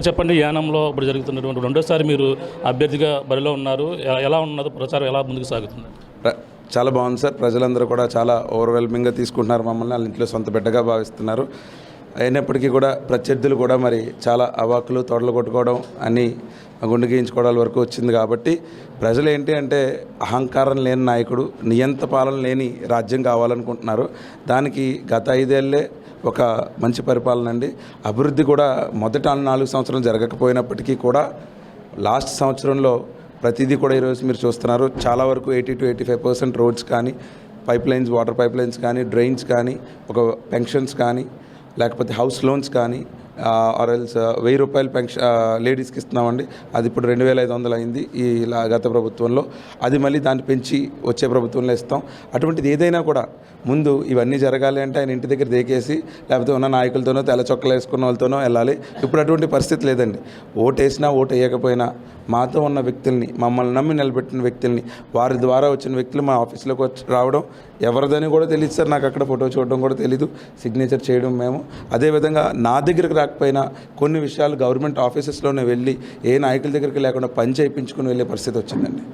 చెప్పండి, యానంలో ఇప్పుడు జరుగుతున్నటువంటి రెండోసారి మీరు అభ్యర్థిగా బరిలో ఉన్నారు. ఎలా ఉన్నది ప్రచారం, ఎలా ముందుకు సాగుతుంది? చాలా బాగుంది సార్. ప్రజలందరూ కూడా చాలా ఓవర్వెల్మింగ్గా తీసుకుంటున్నారు. మమ్మల్ని వాళ్ళ ఇంట్లో సొంత బిడ్డగా భావిస్తున్నారు. అయినప్పటికీ కూడా ప్రత్యర్థులు కూడా మరి చాలా అవాకులు తొడలు కొట్టుకోవడం అన్నీ గుండె గీయించుకోవడాల వరకు వచ్చింది. కాబట్టి ప్రజలు ఏంటి అంటే అహంకారం లేని నాయకుడు, నియంత పాలన లేని రాజ్యం కావాలనుకుంటున్నారు. దానికి గత 5 ఏళ్ళే ఒక మంచి పరిపాలన అండి. అభివృద్ధి కూడా మొదట 4 సంవత్సరాలు జరగకపోయినప్పటికీ కూడా లాస్ట్ సంవత్సరంలో ప్రతిదీ కూడా ఈరోజు మీరు చూస్తున్నారు. చాలా వరకు 80 to 85% రోడ్స్ కానీ, pipe lines, water pipe lines కానీ, డ్రైన్స్ కానీ, ఒక పెన్షన్స్ కానీ, లేకపోతే హౌస్ లోన్స్ కానీ, ఆర్ఎల్స్ 1000 రూపాయలు పెన్షన్ లేడీస్కి ఇస్తున్నామండి. అది ఇప్పుడు 2500 అయింది ఈ గత ప్రభుత్వంలో. అది మళ్ళీ దాన్ని పెంచి వచ్చే ప్రభుత్వంలో ఇస్తాం. అటువంటిది ఏదైనా కూడా ముందు ఇవన్నీ జరగాలి అంటే ఆయన ఇంటి దగ్గర దేకేసి లేకపోతే ఉన్న నాయకులతోనో తెల్ల చొక్కలు వేసుకున్న వాళ్ళతోనో వెళ్ళాలి. ఇప్పుడు అటువంటి పరిస్థితి లేదండి. ఓటు వేసినా ఓటు వేయకపోయినా మాతో ఉన్న వ్యక్తుల్ని, మమ్మల్ని నమ్మి నిలబెట్టిన వ్యక్తుల్ని, వారి ద్వారా వచ్చిన వ్యక్తులు మా ఆఫీస్లోకి వచ్చి రావడం ఎవరిదని కూడా తెలియదు సార్. నాకు అక్కడ ఫోటో చూడడం కూడా తెలీదు, సిగ్నేచర్ చేయడం మేము. అదేవిధంగా నా దగ్గరికి రాకపోయినా కొన్ని విషయాలు గవర్నమెంట్ ఆఫీసెస్లోనే వెళ్ళి ఏ నాయకుల దగ్గరికి లేకుండా పని చేయించుకుని వెళ్ళే పరిస్థితి వచ్చిందండి.